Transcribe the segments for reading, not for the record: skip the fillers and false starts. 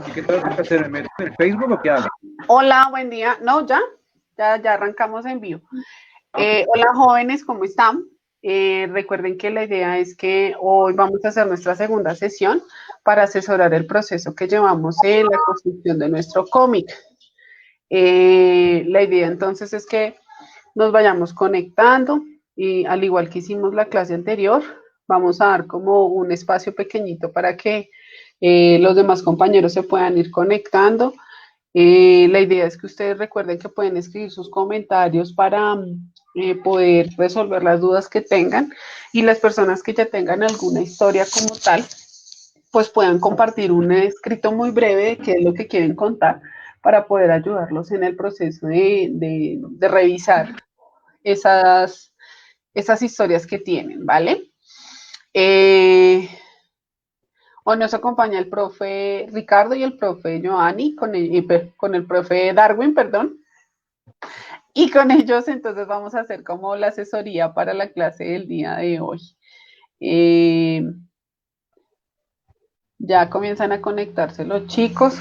¿Y qué tengo que hacer? ¿Me meto en el Facebook o qué hago? Hola, buen día. No, ya arrancamos en vivo. Hola, jóvenes, ¿cómo están? Recuerden que la idea es que hoy vamos a hacer nuestra segunda sesión para asesorar el proceso que llevamos en la construcción de nuestro cómic. La idea entonces es que nos vayamos conectando y al igual que hicimos la clase anterior, vamos a dar como un espacio pequeñito para que los demás compañeros se puedan ir conectando. La idea es que ustedes recuerden que pueden escribir sus comentarios para poder resolver las dudas que tengan y las personas que ya tengan alguna historia como tal, pues puedan compartir un escrito muy breve de qué es lo que quieren contar para poder ayudarlos en el proceso de revisar esas historias que tienen, ¿vale? Hoy nos acompaña el profe Ricardo y el profe Joanny con el profe Darwin, perdón. Y con ellos entonces vamos a hacer como la asesoría para la clase del día de hoy. Eh, ya comienzan a conectarse los chicos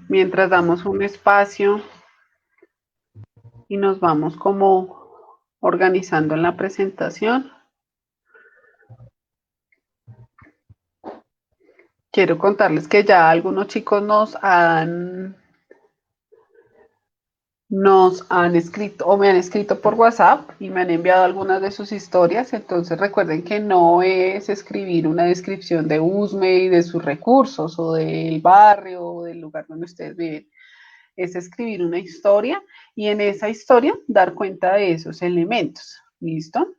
mientras damos un espacio y nos vamos como organizando en la presentación. Quiero contarles que ya algunos chicos nos han escrito o me han escrito por WhatsApp y me han enviado algunas de sus historias. Entonces recuerden que no es escribir una descripción de USME y de sus recursos o del barrio o del lugar donde ustedes viven. Es escribir una historia y en esa historia dar cuenta de esos elementos. ¿Listo?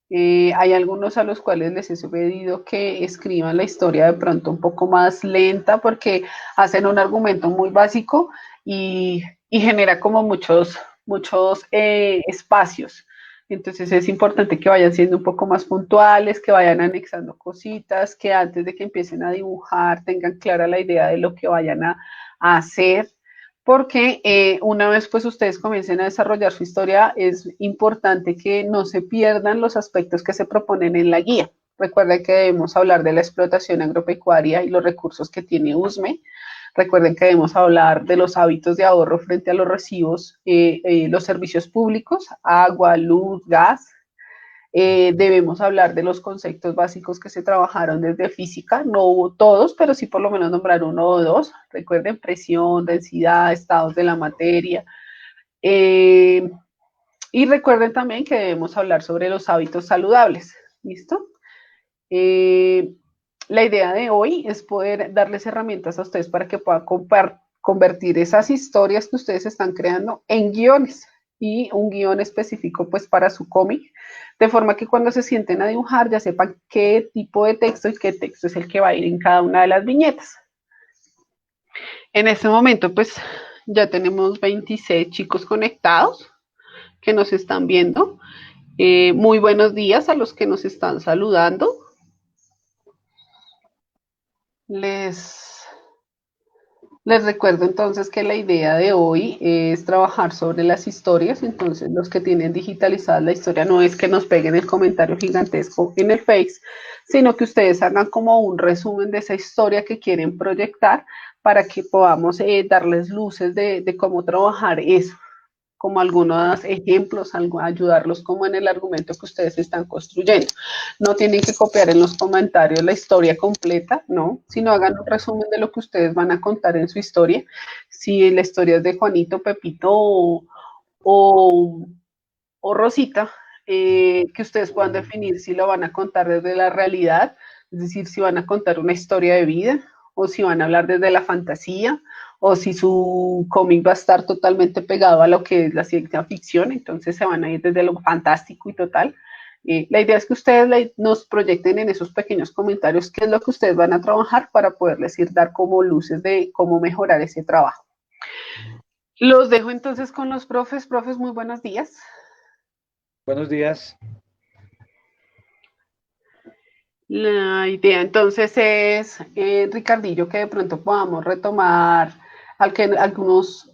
Hay algunos a los cuales les he pedido que escriban la historia de pronto un poco más lenta porque hacen un argumento muy básico y genera como muchos espacios. Entonces es importante que vayan siendo un poco más puntuales, que vayan anexando cositas, que antes de que empiecen a dibujar tengan clara la idea de lo que vayan a hacer, porque una vez pues ustedes comiencen a desarrollar su historia, es importante que no se pierdan los aspectos que se proponen en la guía. Recuerden que debemos hablar de la explotación agropecuaria y los recursos que tiene USME. Recuerden que debemos hablar de los hábitos de ahorro frente a los recibos, los servicios públicos, agua, luz, gas. Debemos hablar de los conceptos básicos que se trabajaron desde física, no hubo todos, pero sí por lo menos nombrar uno o dos. Recuerden presión, densidad, estados de la materia. Eh, y recuerden también que debemos hablar sobre los hábitos saludables. ¿Listo? La idea de hoy es poder darles herramientas a ustedes para que puedan convertir esas historias que ustedes están creando en guiones y un guión específico pues para su cómic, de forma que cuando se sienten a dibujar ya sepan qué tipo de texto y qué texto es el que va a ir en cada una de las viñetas. En este momento pues ya tenemos 26 chicos conectados que nos están viendo. Muy buenos días a los que nos están saludando. Les recuerdo entonces que la idea de hoy es trabajar sobre las historias. Entonces los que tienen digitalizada la historia no es que nos peguen el comentario gigantesco en el Face, sino que ustedes hagan como un resumen de esa historia que quieren proyectar para que podamos darles luces de cómo trabajar eso, como algunos ejemplos, ayudarlos como en el argumento que ustedes están construyendo. No tienen que copiar en los comentarios la historia completa, no, sino hagan un resumen de lo que ustedes van a contar en su historia. Si la historia es de Juanito, Pepito o, o Rosita, que ustedes puedan definir si lo van a contar desde la realidad, es decir, si van a contar una historia de vida o si van a hablar desde la fantasía o si su cómic va a estar totalmente pegado a lo que es la ciencia ficción, entonces se van a ir desde lo fantástico y total. La idea es que ustedes nos proyecten en esos pequeños comentarios qué es lo que ustedes van a trabajar para poderles ir dar como luces de cómo mejorar ese trabajo. Los dejo entonces con los profes. Profes, muy buenos días. Buenos días. La idea entonces es, Ricardillo, que de pronto podamos retomar algunos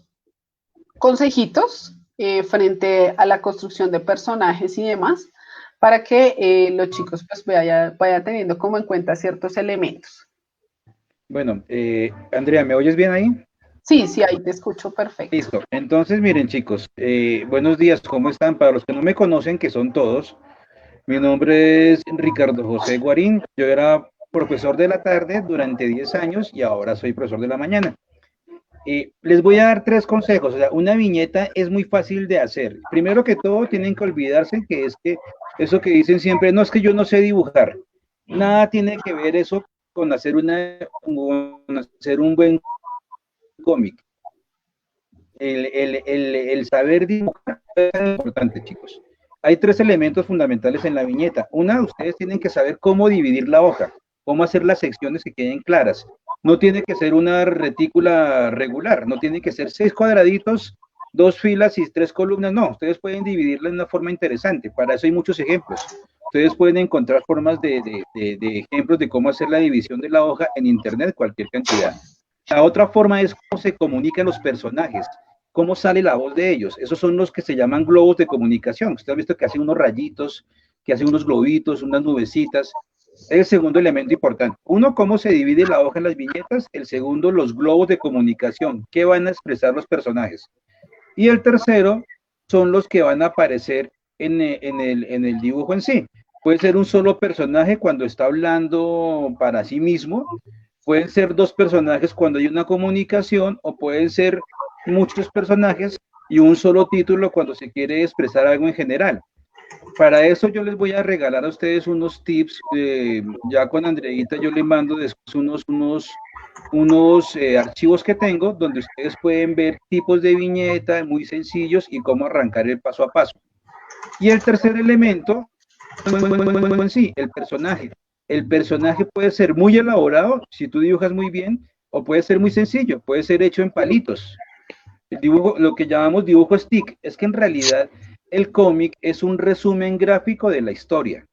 consejitos frente a la construcción de personajes y demás, para que los chicos pues vayan teniendo como en cuenta ciertos elementos. Bueno, Andrea, ¿me oyes bien ahí? Sí, sí, ahí te escucho perfecto. Listo. Entonces, miren, chicos, buenos días, ¿cómo están? Para los que no me conocen, que son todos, mi nombre es Ricardo José Guarín. Yo era profesor de la tarde durante 10 años y ahora soy profesor de la mañana. Les voy a dar tres consejos. O sea, una viñeta es muy fácil de hacer. Primero que todo, tienen que olvidarse que es que eso que dicen siempre, no es que yo no sé dibujar. Nada tiene que ver eso con hacer un buen cómic. El saber dibujar es importante, chicos. Hay tres elementos fundamentales en la viñeta. Una, ustedes tienen que saber cómo dividir la hoja, cómo hacer las secciones que queden claras. No tiene que ser una retícula regular, no tiene que ser 6 cuadraditos, 2 filas y 3 columnas. No, ustedes pueden dividirla de una forma interesante. Para eso hay muchos ejemplos. Ustedes pueden encontrar formas de ejemplos de cómo hacer la división de la hoja en internet, cualquier cantidad. La otra forma es cómo se comunican los personajes, cómo sale la voz de ellos. Esos son los que se llaman globos de comunicación. Usted ha visto que hacen unos rayitos, que hacen unos globitos, unas nubecitas. Es el segundo elemento importante. Uno, cómo se divide la hoja en las viñetas. El segundo, los globos de comunicación. ¿Qué van a expresar los personajes? Y el tercero, son los que van a aparecer en el dibujo en sí. Puede ser un solo personaje cuando está hablando para sí mismo, pueden ser dos personajes cuando hay una comunicación, o pueden ser muchos personajes y un solo título cuando se quiere expresar algo en general. Para eso yo les voy a regalar a ustedes unos tips, ya con Andreita yo les mando después unos archivos que tengo donde ustedes pueden ver tipos de viñeta muy sencillos y cómo arrancar el paso a paso. Y el tercer elemento, en sí, el personaje. El personaje puede ser muy elaborado si tú dibujas muy bien, o puede ser muy sencillo, puede ser hecho en palitos. El dibujo, lo que llamamos dibujo stick, es que en realidad el cómic es un resumen gráfico de la historia.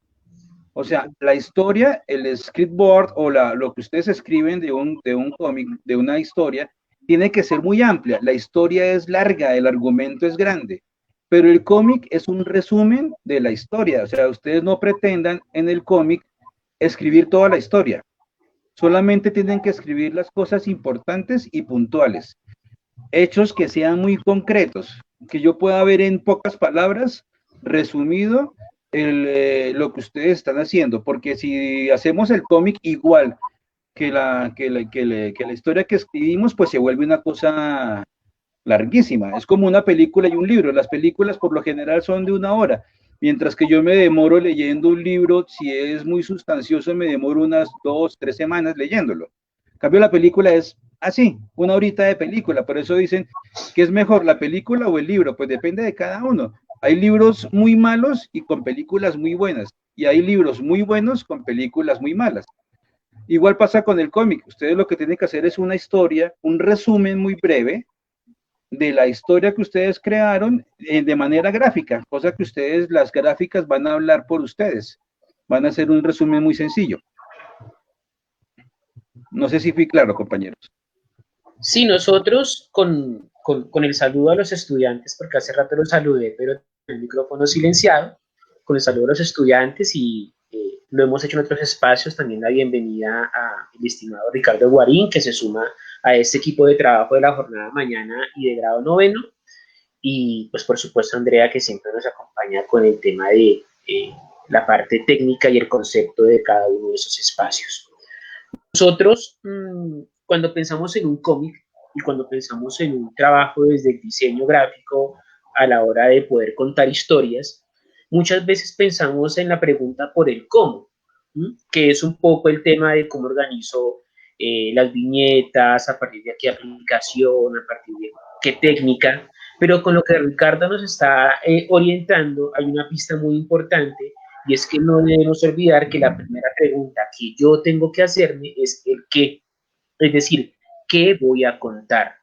O sea, la historia, el scriptboard o lo que ustedes escriben de un cómic, de una historia, tiene que ser muy amplia. La historia es larga, el argumento es grande, pero el cómic es un resumen de la historia. O sea, ustedes no pretendan en el cómic escribir toda la historia. Solamente tienen que escribir las cosas importantes y puntuales. Hechos que sean muy concretos, que yo pueda ver en pocas palabras, resumido, lo que ustedes están haciendo, porque si hacemos el cómic igual que la historia que escribimos, pues se vuelve una cosa larguísima. Es como una película y un libro. Las películas por lo general son de 1 hora, mientras que yo me demoro leyendo un libro, si es muy sustancioso, me demoro unas 2, 3 semanas leyéndolo. En cambio, la película es así, 1 horita de película. Por eso dicen que es mejor la película o el libro, pues depende de cada uno. Hay libros muy malos y con películas muy buenas, y hay libros muy buenos con películas muy malas. Igual pasa con el cómic. Ustedes lo que tienen que hacer es una historia, un resumen muy breve de la historia que ustedes crearon de manera gráfica, cosa que ustedes, las gráficas van a hablar por ustedes. Van a hacer un resumen muy sencillo. No sé si fui claro, compañeros. Sí, nosotros con el saludo a los estudiantes, porque hace rato los saludé, pero el micrófono silenciado, con el saludo a los estudiantes y lo hemos hecho en otros espacios, también la bienvenida al estimado Ricardo Guarín, que se suma a este equipo de trabajo de la jornada mañana y de grado noveno, y pues por supuesto Andrea, que siempre nos acompaña con el tema de la parte técnica y el concepto de cada uno de esos espacios. Nosotros, cuando pensamos en un cómic y cuando pensamos en un trabajo desde el diseño gráfico a la hora de poder contar historias, muchas veces pensamos en la pregunta por el cómo, que es un poco el tema de cómo organizo las viñetas, a partir de qué aplicación, a partir de qué técnica, pero con lo que Ricardo nos está orientando hay una pista muy importante y es que no debemos olvidar que la primera pregunta que yo tengo que hacerme es el qué, es decir, ¿qué voy a contar?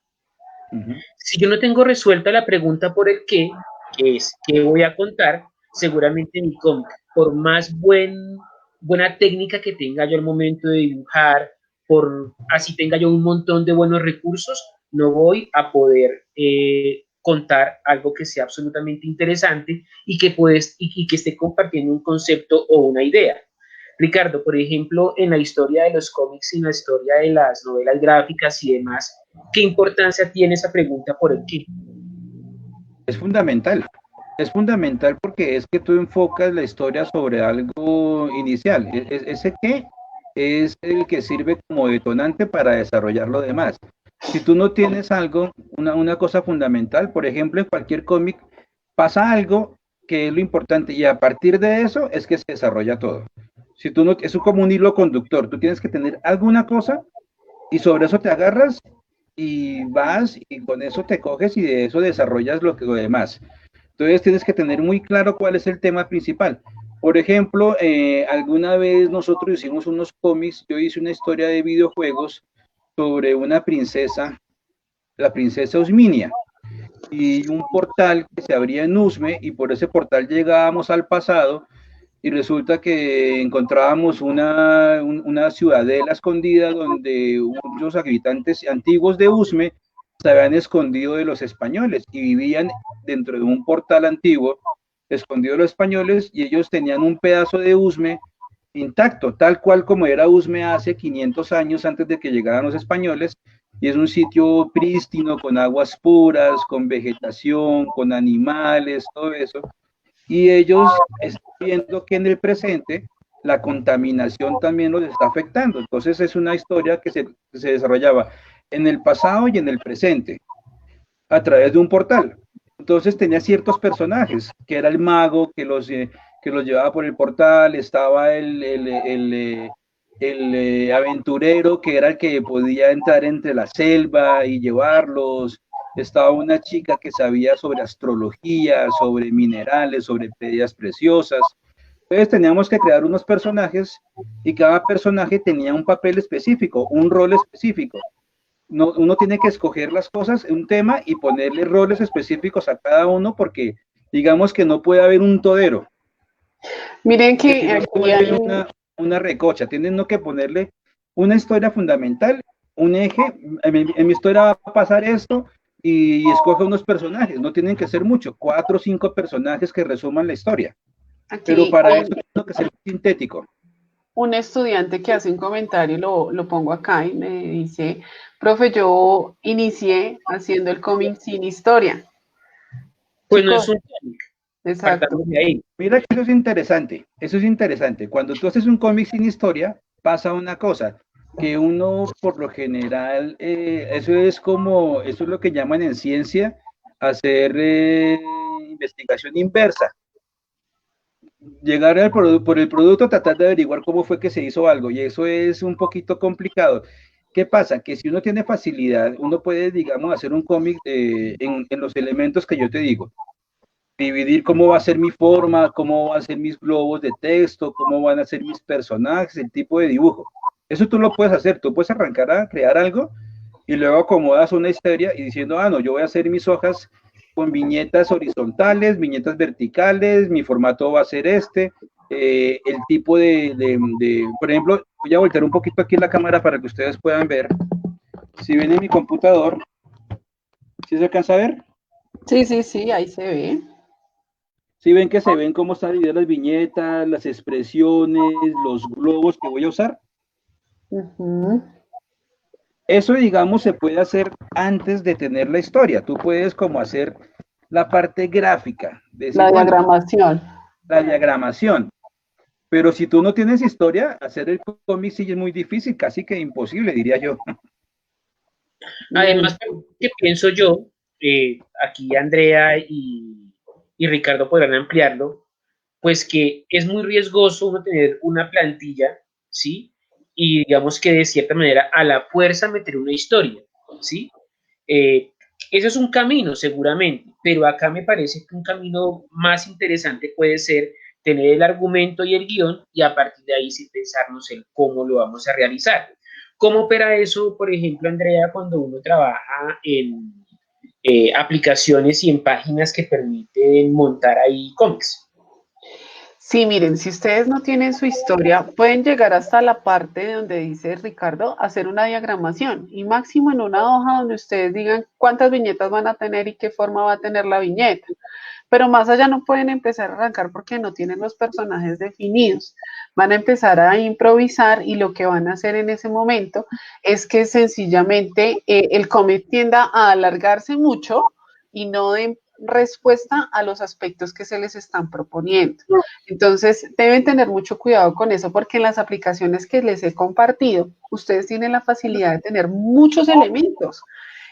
Si yo no tengo resuelta la pregunta por el qué, que es qué voy a contar, seguramente mi cómic, por más buena técnica que tenga yo al momento de dibujar, por así tenga yo un montón de buenos recursos, no voy a poder contar algo que sea absolutamente interesante y que, y que esté compartiendo un concepto o una idea. Ricardo, por ejemplo, en la historia de los cómics y en la historia de las novelas gráficas y demás, ¿qué importancia tiene esa pregunta por el qué? Es fundamental. Es fundamental porque es que tú enfocas la historia sobre algo inicial. Ese qué es el que sirve como detonante para desarrollar lo demás. Si tú no tienes algo, una cosa fundamental, por ejemplo, en cualquier cómic pasa algo que es lo importante y a partir de eso es que se desarrolla todo. Si tú no, es como un hilo conductor, tú tienes que tener alguna cosa y sobre eso te agarras y vas y con eso te coges y de eso desarrollas lo demás. Entonces tienes que tener muy claro cuál es el tema principal. Por ejemplo, alguna vez nosotros hicimos unos cómics, yo hice una historia de videojuegos sobre una princesa, la princesa Osminia, y un portal que se abría en Usme, y por ese portal llegábamos al pasado, y resulta que encontrábamos una ciudadela escondida donde muchos habitantes antiguos de Usme se habían escondido de los españoles y vivían dentro de un portal antiguo, escondido de los españoles, y ellos tenían un pedazo de Usme intacto, tal cual como era Usme hace 500 años antes de que llegaran los españoles, y es un sitio prístino, con aguas puras, con vegetación, con animales, todo eso, y ellos están viendo que en el presente la contaminación también los está afectando. Entonces es una historia que se desarrollaba en el pasado y en el presente a través de un portal. Entonces tenía ciertos personajes, que era el mago que los llevaba por el portal, estaba el aventurero, que era el que podía entrar entre la selva y llevarlos, estaba una chica que sabía sobre astrología, sobre minerales, sobre piedras preciosas. Entonces teníamos que crear unos personajes y cada personaje tenía un papel específico, un rol específico. No, uno tiene que escoger las cosas, un tema, y ponerle roles específicos a cada uno porque digamos que no puede haber un todero. Miren Que si que no se aquí vuelve hay una recocha, tienen que ponerle una historia fundamental, un eje, en mi historia va a pasar esto, y escoge unos personajes, no tienen que ser mucho, 4 o 5 personajes que resuman la historia, pero aquí para hay eso tiene que ser sintético. un estudiante que hace un comentario, lo pongo acá y me dice, profe, yo inicié haciendo el cómic sin historia. Pues no es Chicos, un cómic, exacto. partamos de ahí. Mira que eso es interesante. Cuando tú haces un cómic sin historia, pasa una cosa, que uno por lo general, eso es lo que llaman en ciencia, hacer investigación inversa. Llegar por el producto, tratar de averiguar cómo fue que se hizo algo, y eso es un poquito complicado. ¿Qué pasa? Que si uno tiene facilidad, uno puede, digamos, hacer un cómic en los elementos que yo te digo, dividir cómo va a ser mi forma, cómo van a ser mis globos de texto, cómo van a ser mis personajes, el tipo de dibujo. Eso tú lo puedes hacer, tú puedes arrancar a crear algo y luego acomodas una historia y diciendo, no, yo voy a hacer mis hojas con viñetas horizontales, viñetas verticales, mi formato va a ser el tipo por ejemplo, voy a voltear un poquito aquí la cámara para que ustedes puedan ver. Si ven en mi computador, ¿sí se alcanza a ver? Sí, sí, sí, ahí se ve. Si ven que se ven cómo están divididas las viñetas, las expresiones, los globos que voy a usar. Ujú. Eso, digamos, se puede hacer antes de tener la historia. Tú puedes como hacer la parte gráfica, La decir, bueno, diagramación. la diagramación. Pero si tú no tienes historia, hacer el cómic sí es muy difícil, casi que imposible, diría yo. Además, que pienso yo, aquí Andrea y Ricardo podrán ampliarlo, pues que es muy riesgoso uno tener una plantilla, ¿sí? Y digamos que de cierta manera a la fuerza meter una historia, ¿sí? Eso es un camino seguramente, pero acá me parece que un camino más interesante puede ser tener el argumento y el guión y a partir de ahí sí pensarnos en cómo lo vamos a realizar. ¿Cómo opera eso, por ejemplo, Andrea, cuando uno trabaja en aplicaciones y en páginas que permiten montar ahí cómics? Sí, miren, si ustedes no tienen su historia, pueden llegar hasta la parte donde dice Ricardo, hacer una diagramación y máximo en una hoja donde ustedes digan cuántas viñetas van a tener y qué forma va a tener la viñeta. Pero más allá no pueden empezar a arrancar porque no tienen los personajes definidos. Van a empezar a improvisar y lo que van a hacer en ese momento es que sencillamente el cómic tienda a alargarse mucho y no den respuesta a los aspectos que se les están proponiendo. Entonces, deben tener mucho cuidado con eso porque en las aplicaciones que les he compartido, ustedes tienen la facilidad de tener muchos elementos.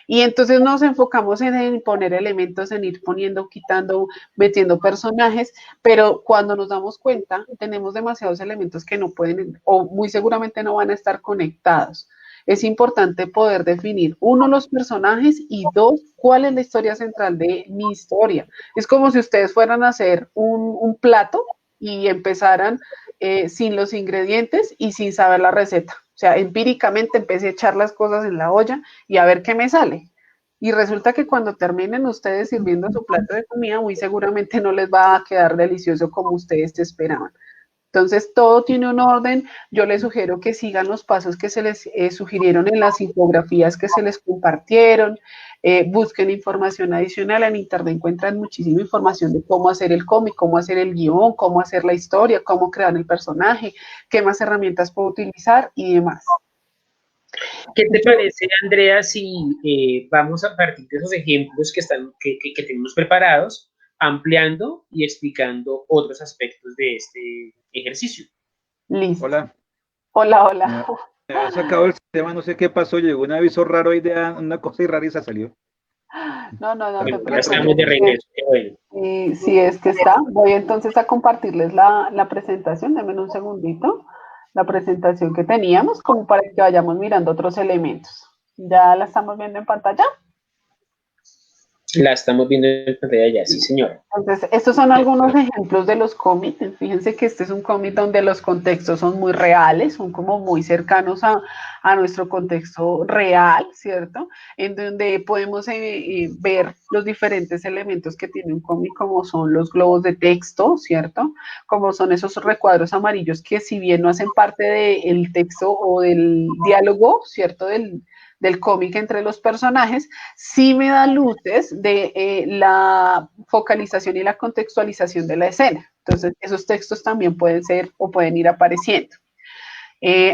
Y entonces nos enfocamos en poner elementos, en ir poniendo, quitando, metiendo personajes, pero cuando nos damos cuenta, tenemos demasiados elementos que no pueden o muy seguramente no van a estar conectados. Es importante poder definir, uno, los personajes y dos, cuál es la historia central de mi historia. Es como si ustedes fueran a hacer un plato y empezaran sin los ingredientes y sin saber la receta. O sea, empíricamente empecé a echar las cosas en la olla y a ver qué me sale. Y resulta que cuando terminen ustedes sirviendo su plato de comida, muy seguramente no les va a quedar delicioso como ustedes esperaban. Entonces, todo tiene un orden. Yo les sugiero que sigan los pasos que se les sugirieron en las infografías que se les compartieron. Busquen información adicional. En Internet encuentran muchísima información de cómo hacer el cómic, cómo hacer el guión, cómo hacer la historia, cómo crear el personaje, qué más herramientas puedo utilizar y demás. ¿Qué te parece, Andrea, si vamos a partir de esos ejemplos que tenemos preparados, ampliando y explicando otros aspectos de este ejercicio? Listo. Hola. Hola, hola. Me ha sacado el sistema, no sé qué pasó, llegó un aviso raro ahí de una cosa y rara y se salió. No te Ya estamos de preocupes. regreso, qué bueno. Sí, es que está. Voy entonces a compartirles la presentación. Denme un segundito. La presentación que teníamos, como para que vayamos mirando otros elementos. ¿Ya la estamos viendo en pantalla? La estamos viendo en pantalla ya, sí, señor. Entonces, estos son algunos ejemplos de los cómics. Fíjense que este es un cómic donde los contextos son muy reales, son como muy cercanos a nuestro contexto real, ¿cierto? En donde podemos ver los diferentes elementos que tiene un cómic, como son los globos de texto, ¿cierto? Como son esos recuadros amarillos que si bien no hacen parte del texto o del diálogo, ¿cierto? Del cómic entre los personajes, sí me da luces de la focalización y la contextualización de la escena. Entonces, esos textos también pueden ser o pueden ir apareciendo.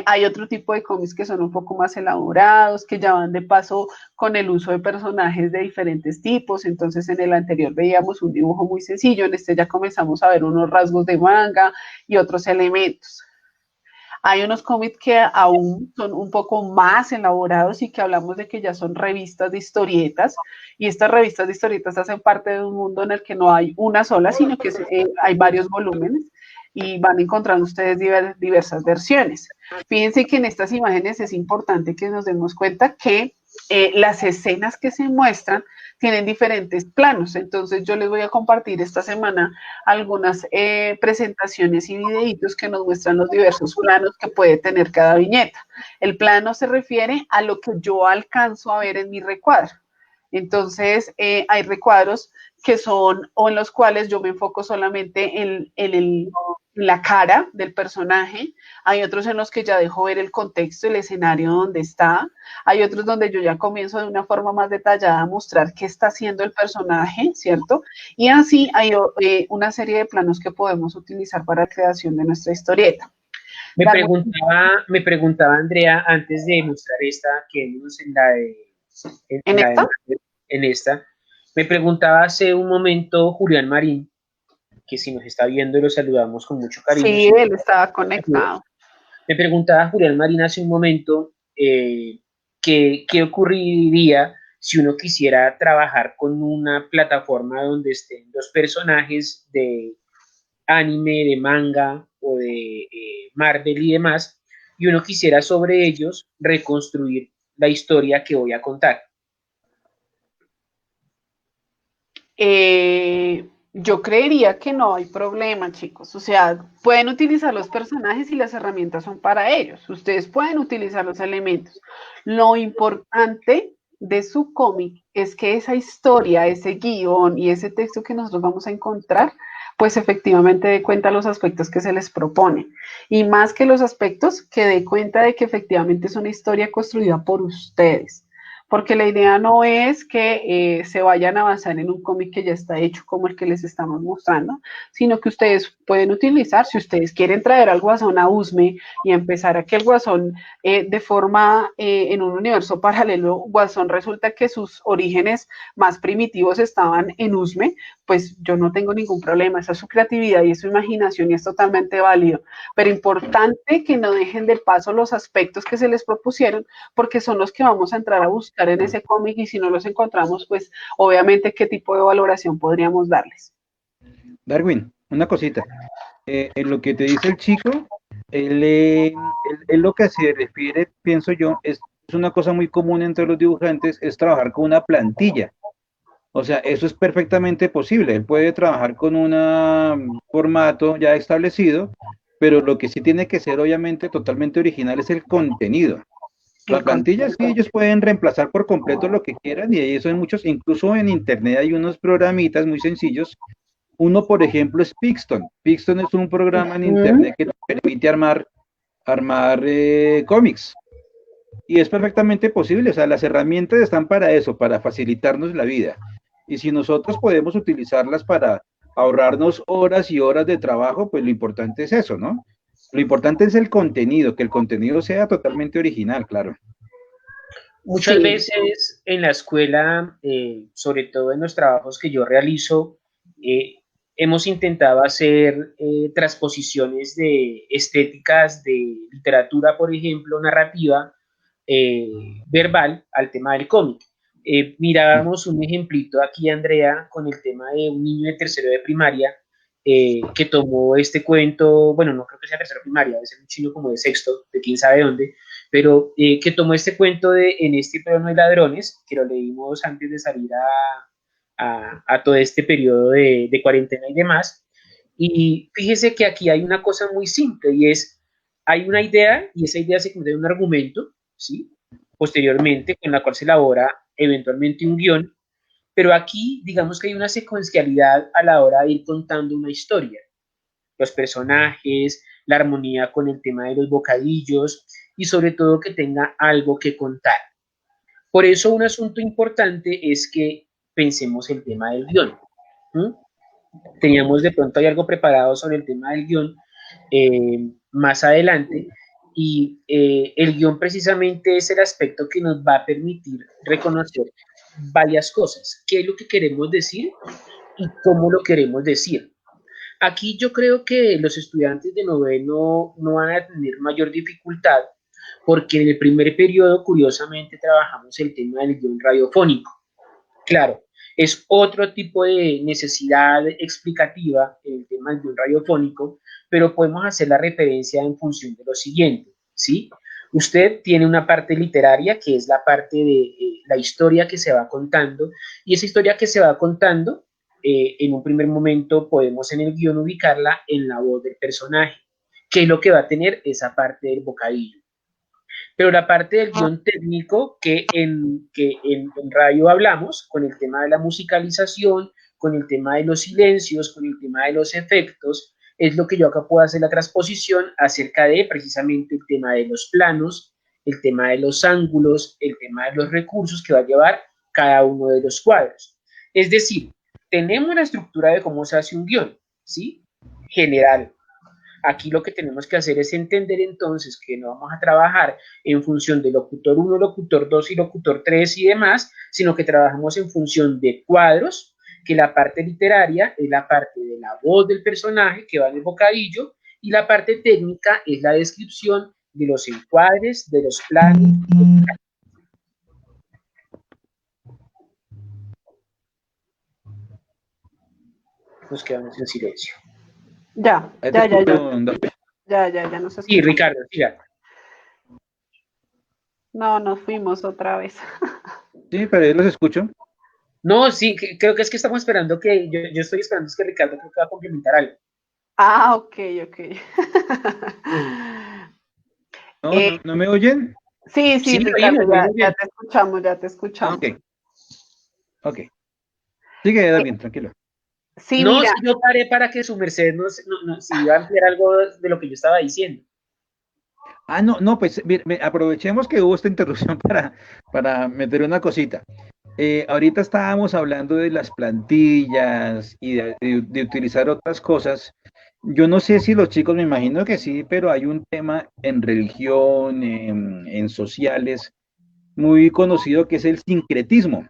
Hay otro tipo de cómics que son un poco más elaborados, que ya van de paso con el uso de personajes de diferentes tipos. Entonces, en el anterior veíamos un dibujo muy sencillo, en este ya comenzamos a ver unos rasgos de manga y otros elementos. Hay unos cómics que aún son un poco más elaborados y que hablamos de que ya son revistas de historietas, y estas revistas de historietas hacen parte de un mundo en el que no hay una sola, sino que hay varios volúmenes y van encontrando ustedes diversas versiones. Fíjense que en estas imágenes es importante que nos demos cuenta que las escenas que se muestran tienen diferentes planos. Entonces yo les voy a compartir esta semana algunas presentaciones y videitos que nos muestran los diversos planos que puede tener cada viñeta. El plano se refiere a lo que yo alcanzo a ver en mi recuadro. Entonces, hay recuadros que son, o en los cuales yo me enfoco solamente en la cara del personaje. Hay otros en los que ya dejo ver el contexto, el escenario donde está. Hay otros donde yo ya comienzo de una forma más detallada a mostrar qué está haciendo el personaje, ¿cierto? Y así hay una serie de planos que podemos utilizar para la creación de nuestra historieta. Me preguntaba Andrea, antes de mostrar esta, que vimos en esta, me preguntaba hace un momento Julián Marín, que si nos está viendo lo saludamos con mucho cariño. Sí, él estaba conectado. Me preguntaba Julián Marín hace un momento qué ocurriría si uno quisiera trabajar con una plataforma donde estén los personajes de anime, de manga o de Marvel y demás, y uno quisiera sobre ellos reconstruir la historia que voy a contar. Yo creería que no hay problema, chicos. O sea, pueden utilizar los personajes y las herramientas son para ellos. Ustedes pueden utilizar los elementos. Lo importante de su cómic es que esa historia, ese guión y ese texto que nosotros vamos a encontrar pues efectivamente dé cuenta de los aspectos que se les propone. Y más que los aspectos, que dé cuenta de que efectivamente es una historia construida por ustedes. Porque la idea no es que se vayan a basar en un cómic que ya está hecho como el que les estamos mostrando, sino que ustedes pueden utilizar, si ustedes quieren traer al Guasón a Usme y empezar a que el Guasón de forma en un universo paralelo, Guasón resulta que sus orígenes más primitivos estaban en Usme, pues yo no tengo ningún problema, esa es su creatividad y es su imaginación y es totalmente válido, pero importante que no dejen de paso los aspectos que se les propusieron, porque son los que vamos a entrar a buscar en ese cómic y si no los encontramos, pues obviamente qué tipo de valoración podríamos darles. Darwin, una cosita. En lo que te dice el chico, él lo que se refiere, pienso yo, es una cosa muy común entre los dibujantes, es trabajar con una plantilla. O sea, eso es perfectamente posible. Él puede trabajar con un formato ya establecido, pero lo que sí tiene que ser obviamente totalmente original es el contenido. La plantilla sí, ellos pueden reemplazar por completo lo que quieran y ahí son muchos, incluso en internet hay unos programitas muy sencillos. Uno, por ejemplo, es Pixton. Pixton es un programa en internet que nos permite armar cómics. Y es perfectamente posible, o sea, las herramientas están para eso, para facilitarnos la vida. Y si nosotros podemos utilizarlas para ahorrarnos horas y horas de trabajo, pues lo importante es eso, ¿no? Lo importante es el contenido, que el contenido sea totalmente original, claro. Muchas veces en la escuela, sobre todo en los trabajos que yo realizo, hemos intentado hacer transposiciones de estéticas de literatura, por ejemplo, narrativa, verbal, al tema del cómic. Mirábamos un ejemplito aquí, Andrea, con el tema de un niño de tercero de primaria que tomó este cuento, bueno, no creo que sea tercero de primaria, debe ser un chino como de sexto, de quién sabe dónde, pero que tomó este cuento de En este pueblo no hay ladrones, que lo leímos antes de salir a todo este periodo de cuarentena y demás. Y fíjese que aquí hay una cosa muy simple y es, hay una idea y esa idea se convierte en un argumento, ¿sí? Posteriormente, con la cual se elabora eventualmente un guión, pero aquí digamos que hay una secuencialidad a la hora de ir contando una historia. Los personajes, la armonía con el tema de los bocadillos y sobre todo que tenga algo que contar. Por eso un asunto importante es que pensemos el tema del guión. Teníamos de pronto hay algo preparado sobre el tema del guión más adelante y el guión precisamente es el aspecto que nos va a permitir reconocer varias cosas, qué es lo que queremos decir y cómo lo queremos decir. Aquí yo creo que los estudiantes de noveno no van a tener mayor dificultad porque en el primer periodo, curiosamente, trabajamos el tema del guión radiofónico. Claro, es otro tipo de necesidad explicativa en el tema del guión radiofónico, pero podemos hacer la referencia en función de lo siguiente, ¿sí? Usted tiene una parte literaria que es la parte de la historia que se va contando y esa historia que se va contando, en un primer momento podemos en el guión ubicarla en la voz del personaje, que es lo que va a tener esa parte del bocadillo. Pero la parte del guión técnico que en radio hablamos, con el tema de la musicalización, con el tema de los silencios, con el tema de los efectos, es lo que yo acá puedo hacer la transposición acerca de precisamente el tema de los planos, el tema de los ángulos, el tema de los recursos que va a llevar cada uno de los cuadros. Es decir, tenemos la estructura de cómo se hace un guión, ¿sí? General. Aquí lo que tenemos que hacer es entender entonces que no vamos a trabajar en función de locutor 1, locutor 2 y locutor 3 y demás, sino que trabajamos en función de cuadros, que la parte literaria es la parte de la voz del personaje que va en el bocadillo y la parte técnica es la descripción de los encuadres, de los planos. Nos quedamos en silencio. Ya no sé. Sí, Ricardo, siga. No, nos fuimos otra vez. Sí, pero yo los escucho. No, sí, creo que es que estamos esperando que, yo estoy esperando es que Ricardo creo que va a complementar algo. Ah, ok. ¿No me oyen? Sí, Ricardo, ya te escuchamos. Ok. Sigue, David, tranquilo. Sí, No, mira, si yo paré para que su merced si iba a ampliar algo de lo que yo estaba diciendo. Ah, no, no, pues aprovechemos que hubo esta interrupción para meter una cosita. Ahorita estábamos hablando de las plantillas y de utilizar otras cosas. Yo no sé si los chicos, me imagino que sí, pero hay un tema en religión, en sociales, muy conocido que es el sincretismo.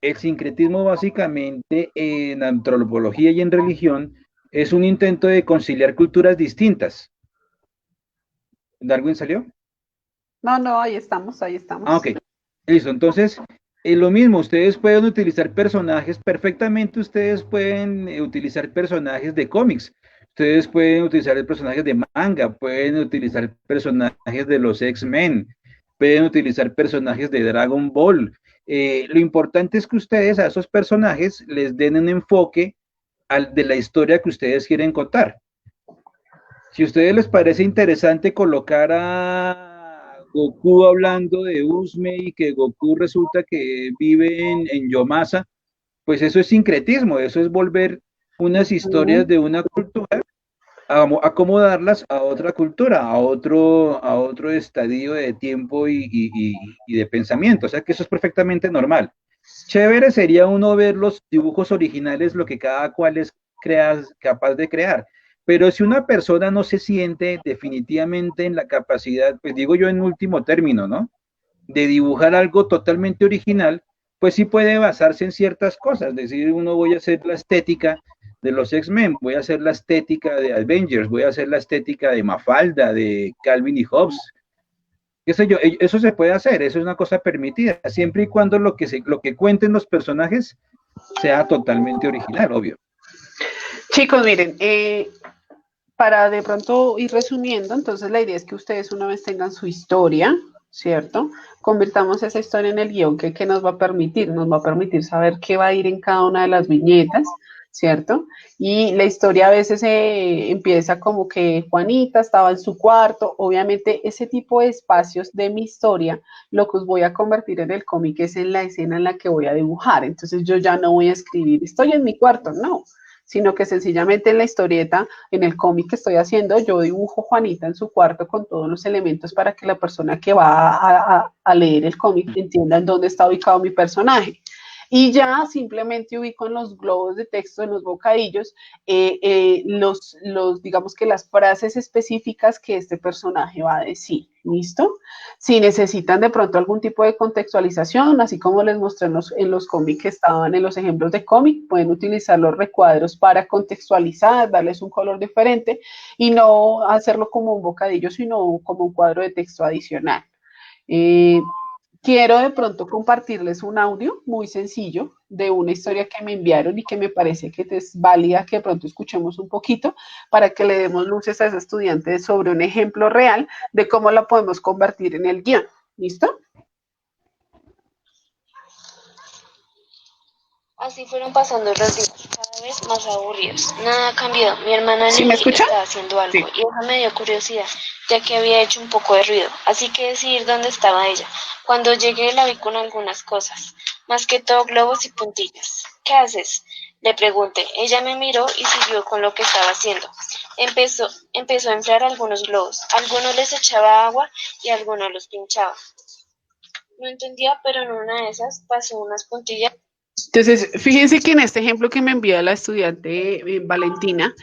El sincretismo básicamente en antropología y en religión es un intento de conciliar culturas distintas. ¿Darwin salió? no, no, ahí estamos, ahí Ah, estamos. ok. Listo. Entonces, lo mismo, ustedes pueden utilizar personajes, perfectamente ustedes pueden utilizar personajes de cómics. Ustedes pueden utilizar personajes de manga, pueden utilizar personajes de los X-Men, pueden utilizar personajes de Dragon Ball. Lo importante es que ustedes a esos personajes les den un enfoque de la historia que ustedes quieren contar. Si a ustedes les parece interesante colocar a Goku hablando de Usme y que Goku resulta que vive en Yomasa, pues eso es sincretismo, eso es volver unas historias Ujú. de una cultura a acomodarlas a otra cultura, a otro estadio de tiempo y de pensamiento. O sea que eso es perfectamente normal. Chévere sería uno ver los dibujos originales, lo que cada cual es capaz de crear. Pero si una persona no se siente definitivamente en la capacidad, pues digo yo en último término, ¿no? De dibujar algo totalmente original, pues sí puede basarse en ciertas cosas. Es decir, uno voy a hacer la estética de los X-Men, voy a hacer la estética de Avengers, voy a hacer la estética de Mafalda, de Calvin y Hobbes, qué sé yo, eso se puede hacer, eso es una cosa permitida, siempre y cuando lo que cuenten los personajes sea totalmente original, obvio. Chicos, miren, para de pronto ir resumiendo, entonces la idea es que ustedes una vez tengan su historia, ¿cierto? Convirtamos esa historia en el guión que nos va a permitir saber qué va a ir en cada una de las viñetas, ¿cierto? Y la historia a veces empieza como que Juanita estaba en su cuarto, obviamente ese tipo de espacios de mi historia, lo que os voy a convertir en el cómic es en la escena en la que voy a dibujar, entonces yo ya no voy a escribir, estoy en mi cuarto, no, sino que sencillamente en la historieta, en el cómic que estoy haciendo, yo dibujo Juanita en su cuarto con todos los elementos para que la persona que va a leer el cómic entienda en dónde está ubicado mi personaje. Y ya simplemente ubico en los globos de texto, en los bocadillos, digamos que las frases específicas que este personaje va a decir. ¿Listo? Si necesitan de pronto algún tipo de contextualización, así como les mostré en los cómics que estaban en los ejemplos de cómic, pueden utilizar los recuadros para contextualizar, darles un color diferente y no hacerlo como un bocadillo, sino como un cuadro de texto adicional. Eh, Quiero de pronto compartirles un audio muy sencillo de una historia que me enviaron y que me parece que es válida que de pronto escuchemos un poquito para que le demos luces a ese estudiante sobre un ejemplo real de cómo la podemos convertir en el guión. ¿Listo? Así fueron pasando los días, cada vez más aburridos. Nada ha cambiado. Mi hermana ¿Sí me Lily escucha? estaba haciendo algo Sí. y eso me dio curiosidad, ya que había hecho un poco de ruido, así que decidí ir donde estaba ella. Cuando llegué la vi con algunas cosas, más que todo globos y puntillas. ¿Qué haces? Le pregunté. Ella me miró y siguió con lo que estaba haciendo. Empezó a inflar algunos globos. Algunos les echaba agua y algunos los pinchaba. No entendía, pero en una de esas pasó unas puntillas. Entonces, fíjense que en este ejemplo que me envía la estudiante Valentina,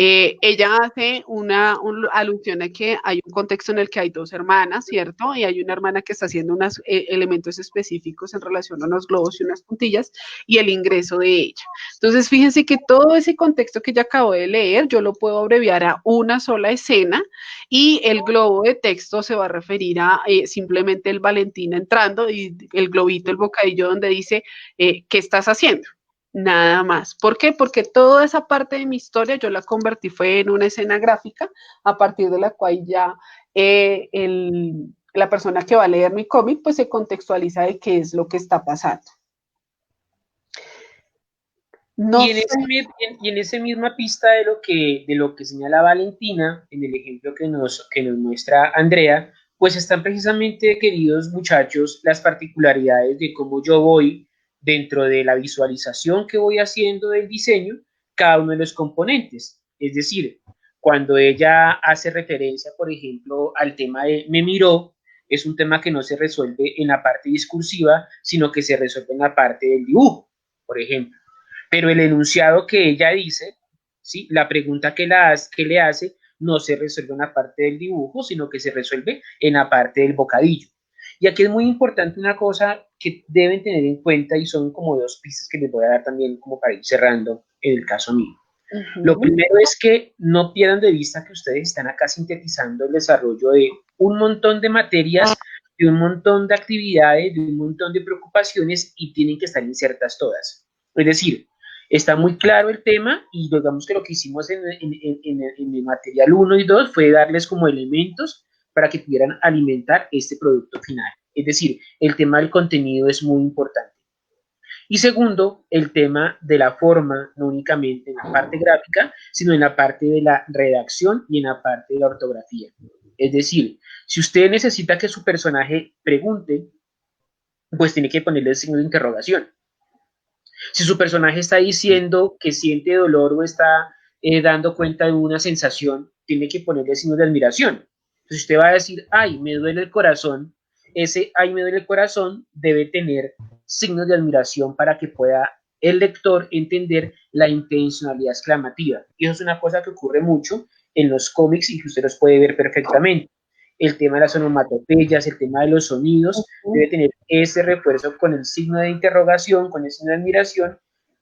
ella hace una alusión a que hay un contexto en el que hay dos hermanas, ¿cierto? Y hay una hermana que está haciendo unos elementos específicos en relación a unos globos y unas puntillas y el ingreso de ella. Entonces, fíjense que todo ese contexto que ya acabo de leer, yo lo puedo abreviar a una sola escena y el globo de texto se va a referir a simplemente el Valentina entrando y el globito, el bocadillo donde dice ¿qué estás haciendo? Nada más. ¿Por qué? Porque toda esa parte de mi historia yo la convertí fue en una escena gráfica a partir de la cual ya la persona que va a leer mi cómic pues se contextualiza de qué es lo que está pasando. No Y sé. en esa misma pista de lo que señala Valentina, en el ejemplo que nos muestra Andrea, pues están precisamente, queridos muchachos, las particularidades de cómo yo voy dentro de la visualización que voy haciendo del diseño cada uno de los componentes. Es decir, cuando ella hace referencia, por ejemplo, al tema de me miró, es un tema que no se resuelve en la parte discursiva, sino que se resuelve en la parte del dibujo, por ejemplo. Pero el enunciado que ella dice, ¿sí? La pregunta que le hace no se resuelve en la parte del dibujo, sino que se resuelve en la parte del bocadillo. Y aquí es muy importante una cosa que deben tener en cuenta y son como dos pistas que les voy a dar también como para ir cerrando en el caso mío. Lo primero es que no pierdan de vista que ustedes están acá sintetizando el desarrollo de un montón de materias, de un montón de actividades, de un montón de preocupaciones y tienen que estar insertas todas. Es decir, está muy claro el tema y digamos que lo que hicimos en el material 1 y 2 fue darles como elementos para que pudieran alimentar este producto final. Es decir, el tema del contenido es muy importante. Y segundo, el tema de la forma, no únicamente en la parte gráfica, sino en la parte de la redacción y en la parte de la ortografía. Es decir, si usted necesita que su personaje pregunte, pues tiene que ponerle el signo de interrogación. Si su personaje está diciendo que siente dolor o está dando cuenta de una sensación, tiene que ponerle signo de admiración. Entonces usted va a decir, ay, me duele el corazón, ese ay, me duele el corazón debe tener signos de admiración para que pueda el lector entender la intencionalidad exclamativa. Y eso es una cosa que ocurre mucho en los cómics y que usted los puede ver perfectamente. El tema de las onomatopeyas, el tema de los sonidos, debe tener ese refuerzo con el signo de interrogación, con el signo de admiración,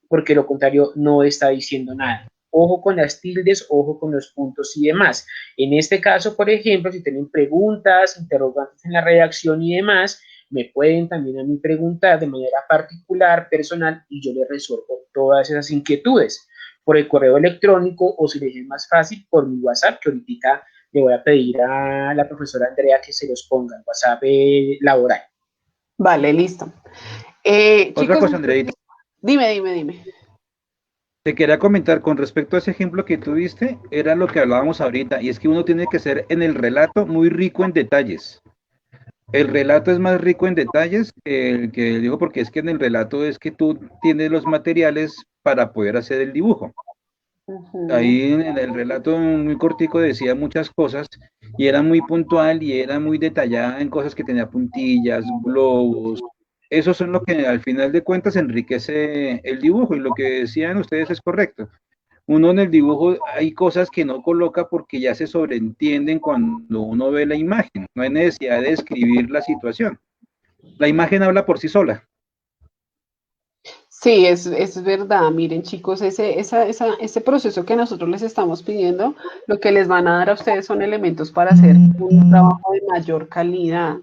porque lo contrario no está diciendo nada. Ojo con las tildes, ojo con los puntos y demás. En este caso, por ejemplo, si tienen preguntas, interrogantes en la redacción y demás, me pueden también a mí preguntar de manera particular, personal, y yo les resuelvo todas esas inquietudes por el correo electrónico o si les es más fácil, por mi WhatsApp, que ahorita le voy a pedir a la profesora Andrea que se los ponga en WhatsApp laboral. Vale, listo. Otra Chicos, cosa, Andreita. dime. Te quería comentar con respecto a ese ejemplo que tú diste, era lo que hablábamos ahorita, y es que uno tiene que ser en el relato muy rico en detalles. El relato es más rico en detalles que el que digo, porque es que en el relato es que tú tienes los materiales para poder hacer el dibujo. Ahí en el relato muy cortico decía muchas cosas y era muy puntual y era muy detallada en cosas que tenía puntillas, globos. Eso son lo que al final de cuentas enriquece el dibujo y lo que decían ustedes es correcto. Uno en el dibujo hay cosas que no coloca porque ya se sobreentienden cuando uno ve la imagen. No hay necesidad de escribir la situación. La imagen habla por sí sola. Sí, es verdad. Miren, chicos, ese proceso que nosotros les estamos pidiendo, lo que les van a dar a ustedes son elementos para hacer un trabajo de mayor calidad,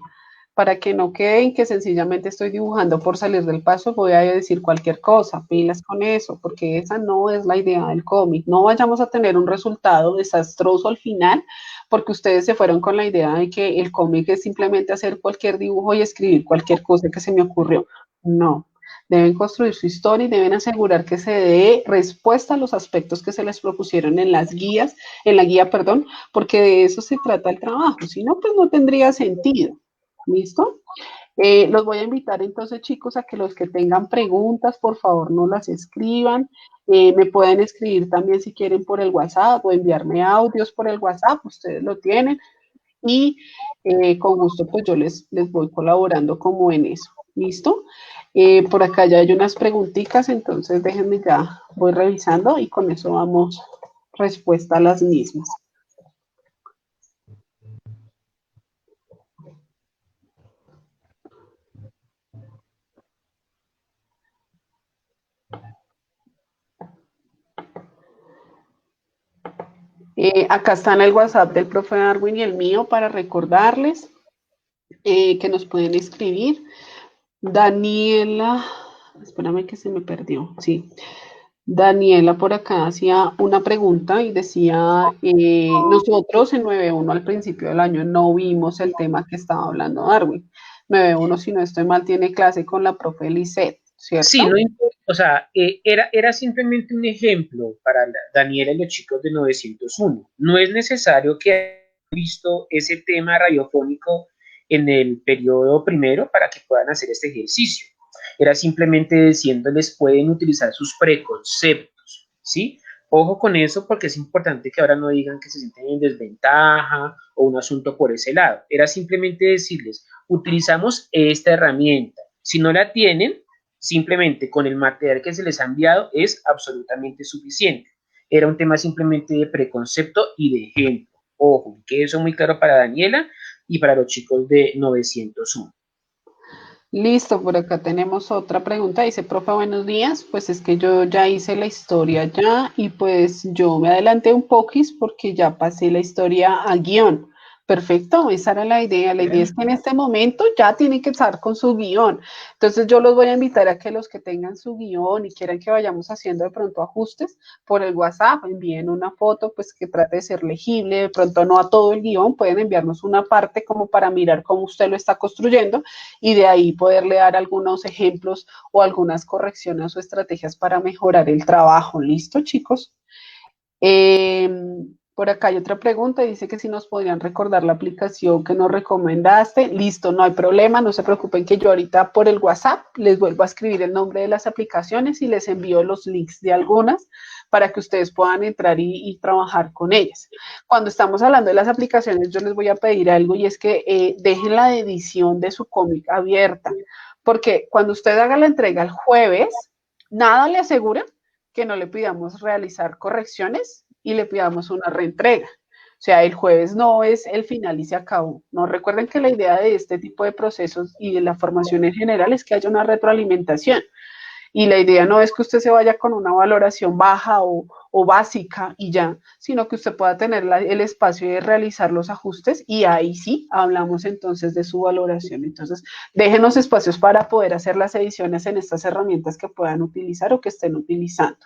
para que no queden que sencillamente estoy dibujando por salir del paso, voy a decir cualquier cosa, pilas con eso, porque esa no es la idea del cómic. No vayamos a tener un resultado desastroso al final, porque ustedes se fueron con la idea de que el cómic es simplemente hacer cualquier dibujo y escribir cualquier cosa que se me ocurrió. No. Deben construir su historia y deben asegurar que se dé respuesta a los aspectos que se les propusieron en las guías, en la guía, perdón, porque de eso se trata el trabajo. Si no, pues no tendría sentido. ¿Listo? Los voy a invitar entonces, chicos, a que los que tengan preguntas, por favor, no las escriban. Me pueden escribir también si quieren por el WhatsApp o enviarme audios por el WhatsApp, ustedes lo tienen. Y con gusto, pues yo les voy colaborando como en eso. ¿Listo? Por acá ya hay unas preguntitas, entonces déjenme ya, voy revisando y con eso vamos respuesta a las mismas. Acá está en el WhatsApp del profe Darwin y el mío para recordarles que nos pueden escribir. Daniela, espérame que se me perdió, sí. Daniela por acá hacía una pregunta y decía, nosotros en 9.1 al principio del año no vimos el tema que estaba hablando Darwin. 9.1, si no estoy mal, tiene clase con la profe Lisette, ¿cierto? Sí, no importa, o sea, era simplemente un ejemplo para Daniela y los chicos de 901. No es necesario que hayan visto ese tema radiofónico en el periodo primero para que puedan hacer este ejercicio. era simplemente diciéndoles pueden utilizar sus preconceptos, ¿sí? Ojo con eso porque es importante que ahora no digan que se sienten en desventaja o un asunto por ese lado. Era simplemente decirles, utilizamos esta herramienta. Si no la tienen, simplemente con el material que se les ha enviado es absolutamente suficiente. Era un tema simplemente de preconcepto y de ejemplo. Ojo, que eso muy claro para Daniela y para los chicos de 901. Listo, por acá tenemos otra pregunta. Dice, profe, buenos días. Pues es que yo ya hice la historia ya y pues yo me adelanté un poquis porque ya pasé la historia a guión. Perfecto, esa era la idea. La idea es que en este momento ya tienen que estar con su guión. Entonces yo los voy a invitar a que los que tengan su guión y quieran que vayamos haciendo de pronto ajustes por el WhatsApp, envíen una foto pues que trate de ser legible, de pronto no a todo el guión, pueden enviarnos una parte como para mirar cómo usted lo está construyendo y de ahí poderle dar algunos ejemplos o algunas correcciones o estrategias para mejorar el trabajo. ¿Listo, chicos? Por acá hay otra pregunta, dice que si nos podrían recordar la aplicación que nos recomendaste. Listo, no hay problema, no se preocupen que yo ahorita por el WhatsApp les vuelvo a escribir el nombre de las aplicaciones y les envío los links de algunas para que ustedes puedan entrar y trabajar con ellas. Cuando estamos hablando de las aplicaciones, yo les voy a pedir algo y es que dejen la edición de su cómic abierta, porque cuando usted haga la entrega el jueves, nada le asegura que no le pidamos realizar correcciones y le pidamos una reentrega. O sea, el jueves no es el final y se acabó. No, recuerden que la idea de este tipo de procesos y de la formación en general es que haya una retroalimentación. Y la idea no es que usted se vaya con una valoración baja o básica y ya, sino que usted pueda tener el espacio de realizar los ajustes y ahí sí hablamos entonces de su valoración. Entonces, déjenos espacios para poder hacer las ediciones en estas herramientas que puedan utilizar o que estén utilizando.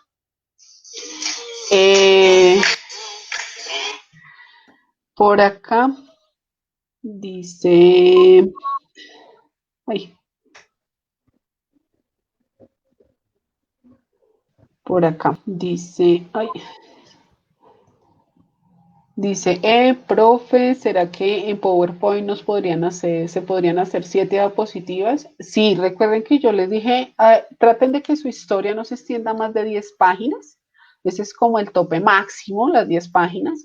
Por acá dice... Ay. Por acá dice... Ay. Dice, profe, ¿será que en PowerPoint se podrían hacer 7 diapositivas? Sí, recuerden que yo les dije, traten de que su historia no se extienda más de 10 páginas. Ese es como el tope máximo, las 10 páginas,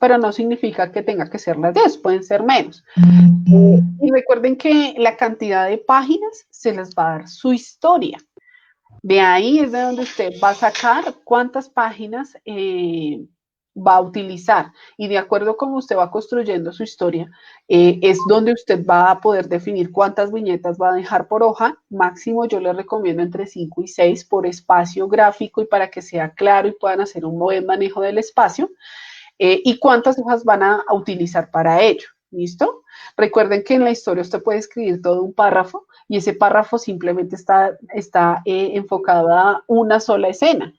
pero no significa que tenga que ser las 10, pueden ser menos. Y recuerden que la cantidad de páginas se les va a dar su historia. De ahí es de donde usted va a sacar cuántas páginas va a utilizar y de acuerdo como usted va construyendo su historia, es donde usted va a poder definir cuántas viñetas va a dejar por hoja. Máximo yo les recomiendo entre 5 y 6 por espacio gráfico y para que sea claro y puedan hacer un buen manejo del espacio, y cuántas hojas van a utilizar para ello. ¿Listo? Recuerden que en la historia usted puede escribir todo un párrafo y ese párrafo simplemente está enfocado a una sola escena.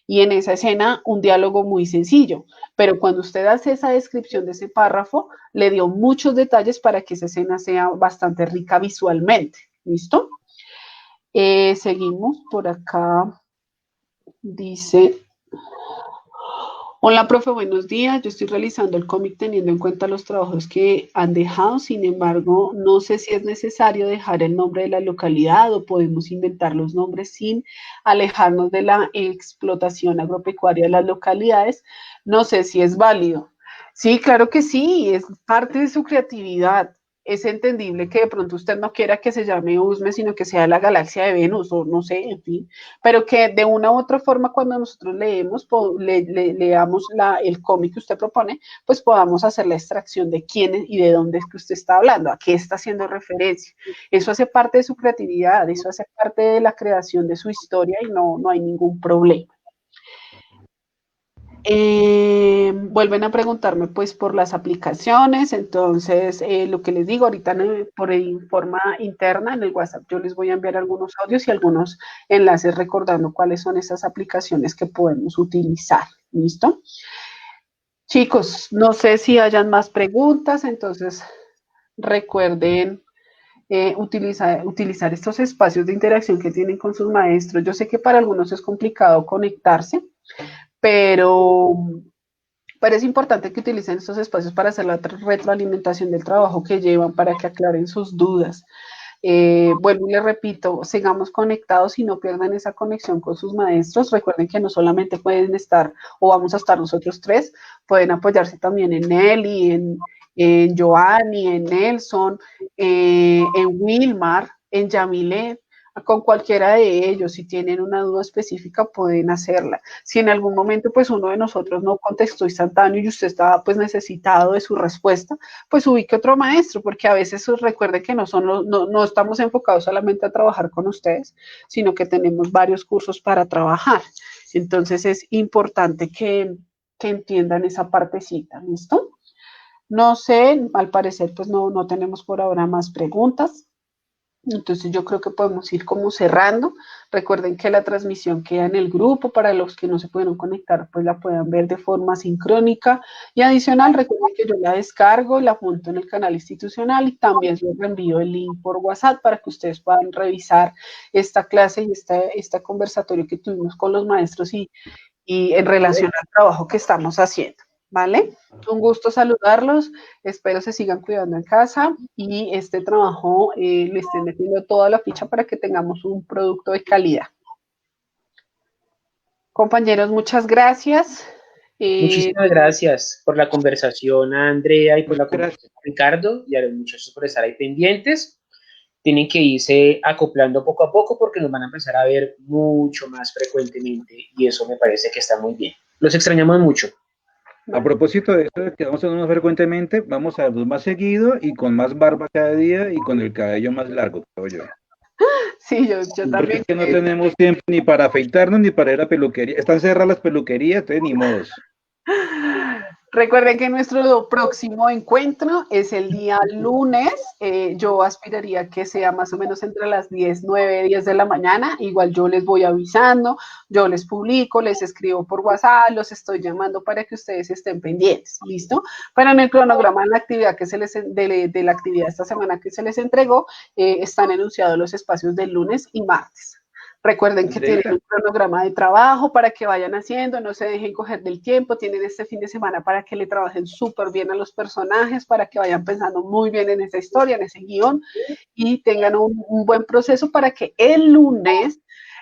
Y en esa escena un diálogo muy sencillo, pero cuando usted hace esa descripción de ese párrafo, le dio muchos detalles para que esa escena sea bastante rica visualmente. ¿Listo? Seguimos por acá. Dice... Hola, profe, buenos días. Yo estoy realizando el cómic teniendo en cuenta los trabajos que han dejado. Sin embargo, no sé si es necesario dejar el nombre de la localidad o podemos inventar los nombres sin alejarnos de la explotación agropecuaria de las localidades. No sé si es válido. Sí, claro que sí, es parte de su creatividad. Es entendible que de pronto usted no quiera que se llame Usme, sino que sea la galaxia de Venus, o no sé, en fin, pero que de una u otra forma cuando nosotros leamos el cómic que usted propone, pues podamos hacer la extracción de quién y de dónde es que usted está hablando, a qué está haciendo referencia. Eso hace parte de su creatividad, eso hace parte de la creación de su historia y no hay ningún problema. Vuelven a preguntarme pues por las aplicaciones, entonces lo que les digo ahorita por forma interna en el WhatsApp yo les voy a enviar algunos audios y algunos enlaces recordando cuáles son esas aplicaciones que podemos utilizar. ¿Listo? Chicos, no sé si hayan más preguntas, entonces recuerden utilizar estos espacios de interacción que tienen con sus maestros. Yo sé que para algunos es complicado conectarse, pero es importante que utilicen estos espacios para hacer la retroalimentación del trabajo que llevan, para que aclaren sus dudas. Vuelvo y les repito, sigamos conectados y no pierdan esa conexión con sus maestros. Recuerden que no solamente pueden estar o vamos a estar nosotros tres, pueden apoyarse también en Nelly, en Joanny, en Nelson, en Wilmar, en Yamilet, con cualquiera de ellos. Si tienen una duda específica pueden hacerla. Si en algún momento pues uno de nosotros no contestó instantáneo y usted estaba pues necesitado de su respuesta, pues ubique otro maestro, porque a veces recuerden que no estamos enfocados solamente a trabajar con ustedes, sino que tenemos varios cursos para trabajar. Entonces es importante que entiendan esa partecita, ¿listo? No sé, al parecer pues no tenemos por ahora más preguntas. Entonces yo creo que podemos ir como cerrando. Recuerden que la transmisión queda en el grupo para los que no se pudieron conectar, pues la puedan ver de forma sincrónica. Y adicional, recuerden que yo la descargo, la junto en el canal institucional y también les reenvío el link por WhatsApp para que ustedes puedan revisar esta clase y esta conversatorio que tuvimos con los maestros y en relación al trabajo que estamos haciendo. ¿Vale? Un gusto saludarlos, espero se sigan cuidando en casa y este trabajo le estén metiendo toda la ficha para que tengamos un producto de calidad. Compañeros, muchas gracias. Muchísimas gracias por la conversación a Andrea y por la conversación a Ricardo y a los muchachos por estar ahí pendientes. Tienen que irse acoplando poco a poco porque nos van a empezar a ver mucho más frecuentemente y eso me parece que está muy bien. Los extrañamos mucho. A propósito de esto de que vamos a vernos frecuentemente, vamos a vernos más seguido y con más barba cada día y con el cabello más largo, creo yo. Sí, yo también. Porque es que no tenemos tiempo ni para afeitarnos ni para ir a peluquería. Están cerradas las peluquerías, entonces ni modos. Recuerden que nuestro próximo encuentro es el día lunes. Yo aspiraría que sea más o menos entre las 10, 9, 10 de la mañana. Igual yo les voy avisando, yo les publico, les escribo por WhatsApp, los estoy llamando para que ustedes estén pendientes. ¿Listo? Pero en el cronograma de la actividad de la actividad esta semana que se les entregó, están enunciados los espacios del lunes y martes. Recuerden que tienen un cronograma de trabajo para que vayan haciendo, no se dejen coger del tiempo, tienen este fin de semana para que le trabajen súper bien a los personajes, para que vayan pensando muy bien en esa historia, en ese guión, y tengan un buen proceso para que el lunes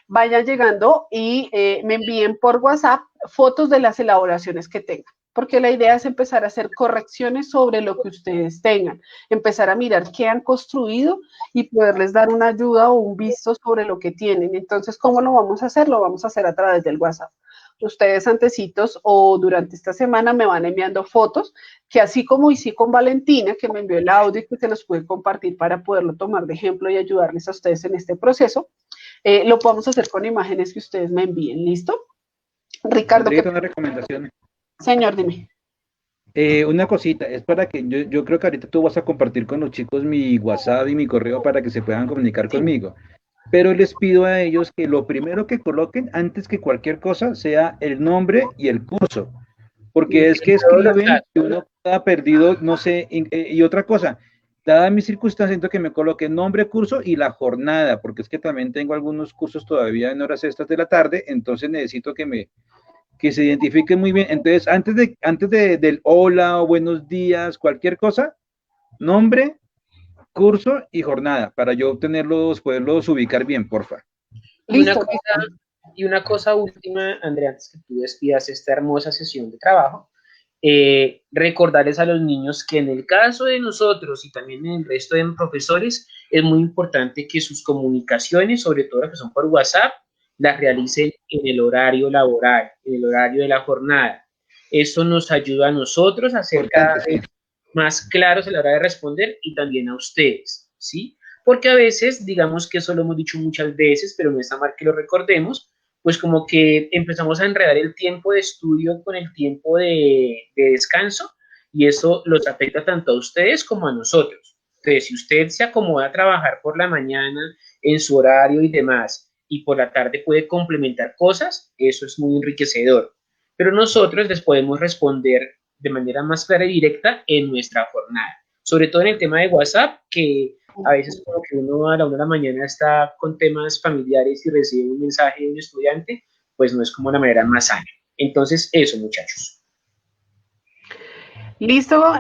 vayan llegando y me envíen por WhatsApp fotos de las elaboraciones que tengan. Porque la idea es empezar a hacer correcciones sobre lo que ustedes tengan, empezar a mirar qué han construido y poderles dar una ayuda o un visto sobre lo que tienen. Entonces, ¿cómo lo vamos a hacer? Lo vamos a hacer a través del WhatsApp. Ustedes antecitos o durante esta semana me van enviando fotos, que así como hice con Valentina, que me envió el audio y que se los pude compartir para poderlo tomar de ejemplo y ayudarles a ustedes en este proceso, lo podemos hacer con imágenes que ustedes me envíen. ¿Listo? Ricardo, ¿qué? Una recomendación. Señor, dime. Una cosita, es para que yo creo que ahorita tú vas a compartir con los chicos mi WhatsApp y mi correo para que se puedan comunicar conmigo. Pero les pido a ellos que lo primero que coloquen antes que cualquier cosa sea el nombre y el curso. Porque es que escriben que uno ha perdido, no sé, y otra cosa, dada mi circunstancia, siento que me coloque nombre, curso y la jornada, porque es que también tengo algunos cursos todavía en horas extras de la tarde, entonces necesito que se identifique muy bien. Entonces, antes del hola o buenos días, cualquier cosa, nombre, curso y jornada, para yo poderlos ubicar bien, porfa. Y una cosa última, Andrea, antes que tú despidas esta hermosa sesión de trabajo, recordarles a los niños que en el caso de nosotros y también en el resto de profesores, es muy importante que sus comunicaciones, sobre todo las que son por WhatsApp, las realicen en el horario laboral, en el horario de la jornada. Eso nos ayuda a nosotros a ser cada vez más claros a la hora de responder y también a ustedes, ¿sí? Porque a veces, digamos que eso lo hemos dicho muchas veces, pero no está mal que lo recordemos, pues como que empezamos a enredar el tiempo de estudio con el tiempo de descanso y eso los afecta tanto a ustedes como a nosotros. Entonces, si usted se acomoda a trabajar por la mañana en su horario y demás, y por la tarde puede complementar cosas, eso es muy enriquecedor. Pero nosotros les podemos responder de manera más clara y directa en nuestra jornada. Sobre todo en el tema de WhatsApp, que a veces como que uno a la 1 de la mañana está con temas familiares y recibe un mensaje de un estudiante, pues no es como la manera más sana. Entonces, eso, muchachos. Listo,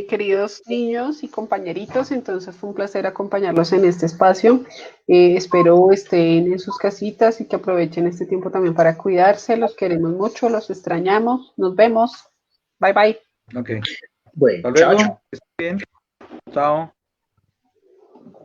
queridos niños y compañeritos, entonces fue un placer acompañarlos en este espacio. Espero estén en sus casitas y que aprovechen este tiempo también para cuidarse. Los queremos mucho, los extrañamos. Nos vemos. Bye bye. Ok. Bueno, Hasta chao, luego. chao. Que estén bien. Chao.